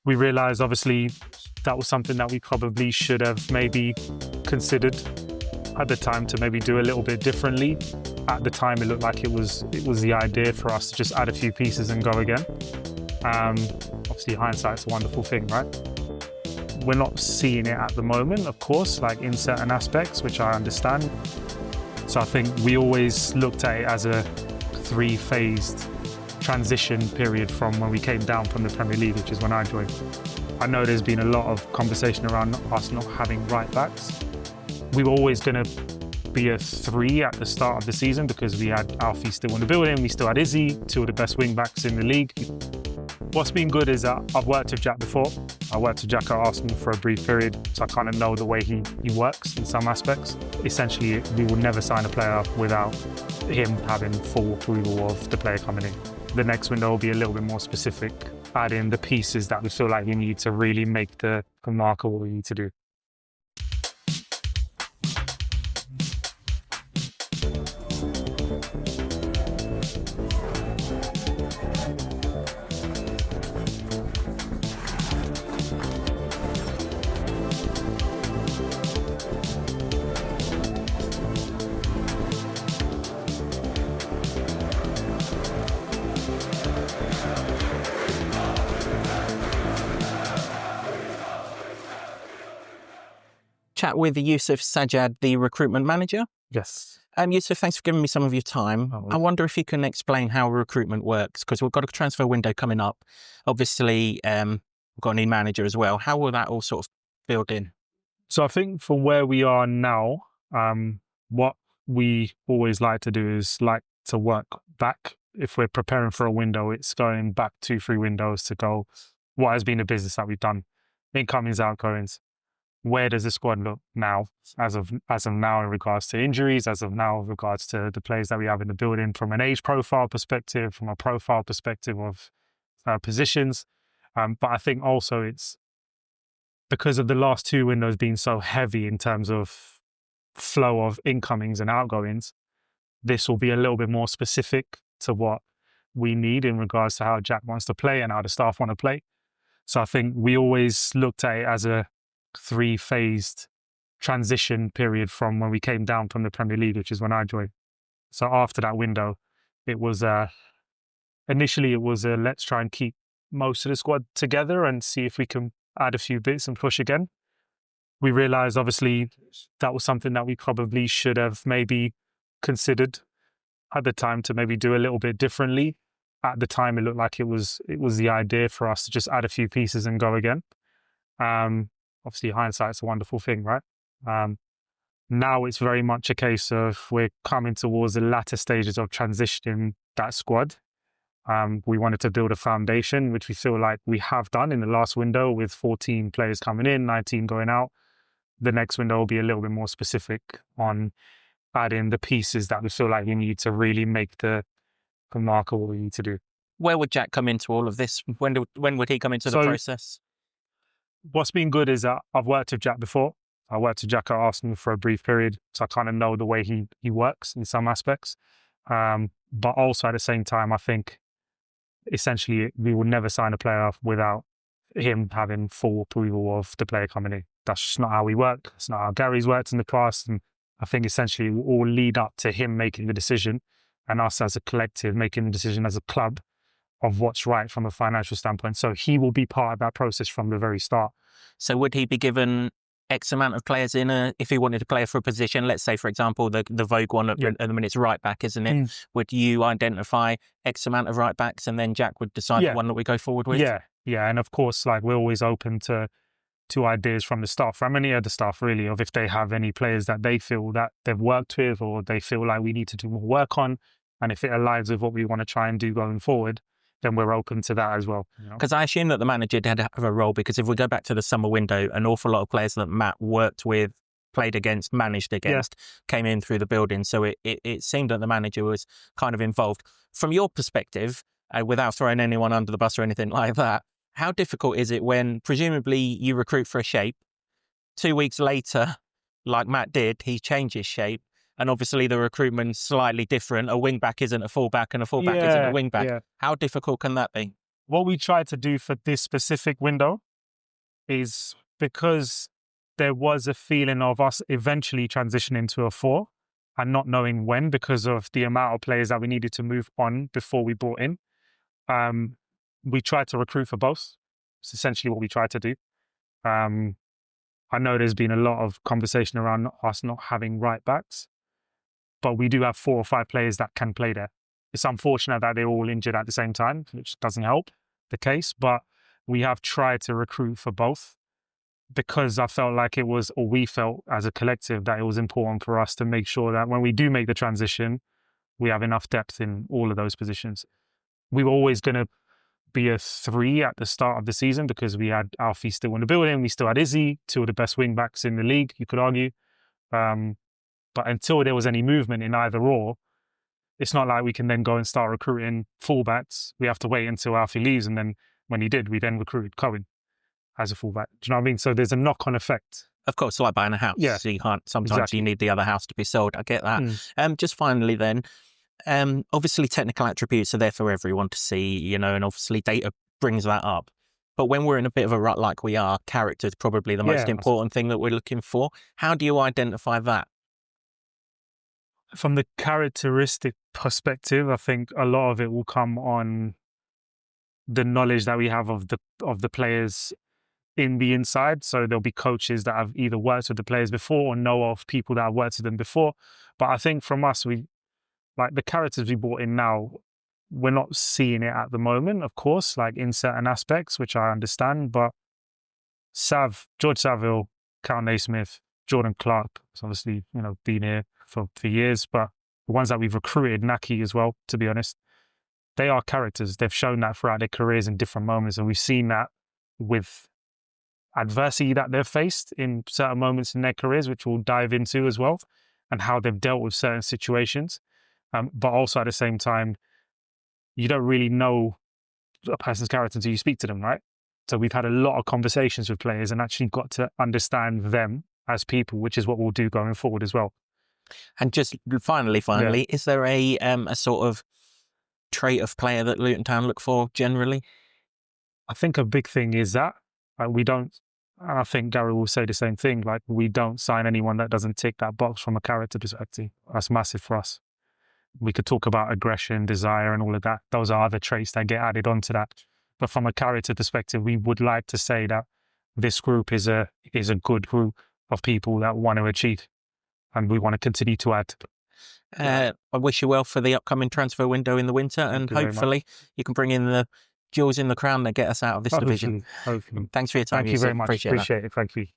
We realised, obviously, that was something that we probably should have maybe considered at the time to maybe do a little bit differently. At the time, it looked like it was the idea for us to just add a few pieces and go again. Obviously, hindsight's a wonderful thing, right? We're not seeing it at the moment, of course, like in certain aspects, which I understand. So I think we always looked at it as a three-phased transition period from when we came down from the Premier League, which is when I joined. I know there's been a lot of conversation around us not having right backs. We were always going to be a 3 at the start of the season because we had Alfie still in the building, we still had Izzy, 2 of the best wing backs in the league. What's been good is that I've worked with Jack before. I worked with Jack at Arsenal for a brief period, so I kind of know the way he works in some aspects. Essentially, we will never sign a player without him having full approval of the player coming in. The next window will be a little bit more specific, add in the pieces that we feel like we need to really make the mark of what we need to do. Chat with Yousuf Sajjad, the recruitment manager. Yes. Yousuf, thanks for giving me some of your time. I wonder if you can explain how recruitment works, because we've got a transfer window coming up. Obviously, we've got a new manager as well. How will that all sort of build in? So I think for where we are now, what we always like to do is like to work back. If we're preparing for a window, it's going back 2-3 windows to go, what has been the business that we've done? Incomings, outgoings. Where does the squad look now, as of now in regards to injuries, as of now in regards to the players that we have in the building, from an age profile perspective, from a profile perspective of positions. But I think also it's because of the last 2 windows being so heavy in terms of flow of incomings and outgoings, this will be a little bit more specific to what we need in regards to how Jack wants to play and how the staff want to play. So I think we always looked at it as a 3-phased transition period from when we came down from the Premier League, which is when I joined. So after that window, it was initially it was let's try and keep most of the squad together and see if we can add a few bits and push again. We realised, obviously, that was something that we probably should have maybe considered at the time to maybe do a little bit differently. At the time, it looked like it was the idea for us to just add a few pieces and go again. Obviously, hindsight's a wonderful thing, right? Now it's very much a case of we're coming towards the latter stages of transitioning that squad. We wanted to build a foundation, which we feel like we have done in the last window with 14 players coming in, 19 going out. The next window will be a little bit more specific on adding the pieces that we feel like we need to really make the mark of what we need to do. Where would Jack come into all of this? When would he come into the process? What's been good is that I've worked with Jack before. I worked with Jack at Arsenal for a brief period, so I kind of know the way he works in some aspects. But also at the same time, I think essentially we would never sign a player without him having full approval of the player coming in. That's just not how we work. It's not how Gary's worked in the past. And I think essentially it will all lead up to him making the decision and us as a collective making the decision as a club of what's right from a financial standpoint. So he will be part of that process from the very start. So would he be given X amount of players in if he wanted to play for a position? Let's say, for example, the Vogue one at the minute is right back, isn't it? Would you identify X amount of right backs and then Jack would decide the one that we go forward with? Yeah. And of course, like we're always open to ideas from the staff, from any other staff really, of if they have any players that they feel that they've worked with or they feel like we need to do more work on. And if it aligns with what we want to try and do going forward, then we're open to that as well. Because I assume that the manager did have a role, because if we go back to the summer window, an awful lot of players that Matt worked with, played against, managed against, came in through the building. So it seemed that the manager was kind of involved. From your perspective, without throwing anyone under the bus or anything like that, how difficult is it when presumably you recruit for a shape, 2 weeks later, like Matt did, he changes shape, and obviously the recruitment's slightly different. A wing back isn't a full back and a full back isn't a wing back. How difficult can that be? what we tried to do for this specific window is, because there was a feeling of us eventually transitioning to a 4 and not knowing when, because of the amount of players that we needed to move on before we brought in. We tried to recruit for both. It's essentially what we tried to do. I know there's been a lot of conversation around us not having right backs, but we do have 4 or 5 players that can play there. It's unfortunate that they're all injured at the same time, which doesn't help the case, but we have tried to recruit for both, because I felt like it was, or we felt as a collective, that it was important for us to make sure that when we do make the transition, we have enough depth in all of those positions. We were always going to be a 3 at the start of the season, because we had Alfie still in the building, we still had Izzy, 2 of the best wing backs in the league, you could argue. But until there was any movement in either or, it's not like we can then go and start recruiting fullbacks. We have to wait until Alfie leaves, and then when he did, we then recruited Cohen as a fullback. Do you know what I mean? So there's a knock-on effect. Of course, like buying a house. Yeah, so you can't. Sometimes exactly. you need the other house to be sold. I get that. Just finally, then, obviously technical attributes are there for everyone to see, and obviously data brings that up. But when we're in a bit of a rut like we are, character is probably the most important thing that we're looking for. How do you identify that? From the characteristic perspective, I think a lot of it will come on the knowledge that we have of the players in the inside. So there'll be coaches that have either worked with the players before or know of people that have worked with them before. But I think from us, we like the characters we brought in now, we're not seeing it at the moment, of course, like in certain aspects, which I understand. But George Saville, Cal Naismith, Jordan Clark, has obviously, been here for years, but the ones that we've recruited, Naki as well, to be honest, they are characters. They've shown that throughout their careers in different moments, and we've seen that with adversity that they've faced in certain moments in their careers, which we'll dive into as well, and how they've dealt with certain situations. But also at the same time, you don't really know a person's character until you speak to them, right? So we've had a lot of conversations with players and actually got to understand them as people, which is what we'll do going forward as well. And just finally, is there a sort of trait of player that Luton Town look for generally? I think a big thing is that we don't, and I think Gary will say the same thing, like we don't sign anyone that doesn't tick that box from a character perspective. That's massive for us. We could talk about aggression, desire, and all of that. Those are other traits that get added onto that. But from a character perspective, we would like to say that this group is a good group of people that want to achieve, and we want to continue to add. I wish you well for the upcoming transfer window in the winter, and hopefully you can bring in the jewels in the crown that get us out of this division. Hopefully. Thanks for your time. Thank you very much. Appreciate it. Thank you.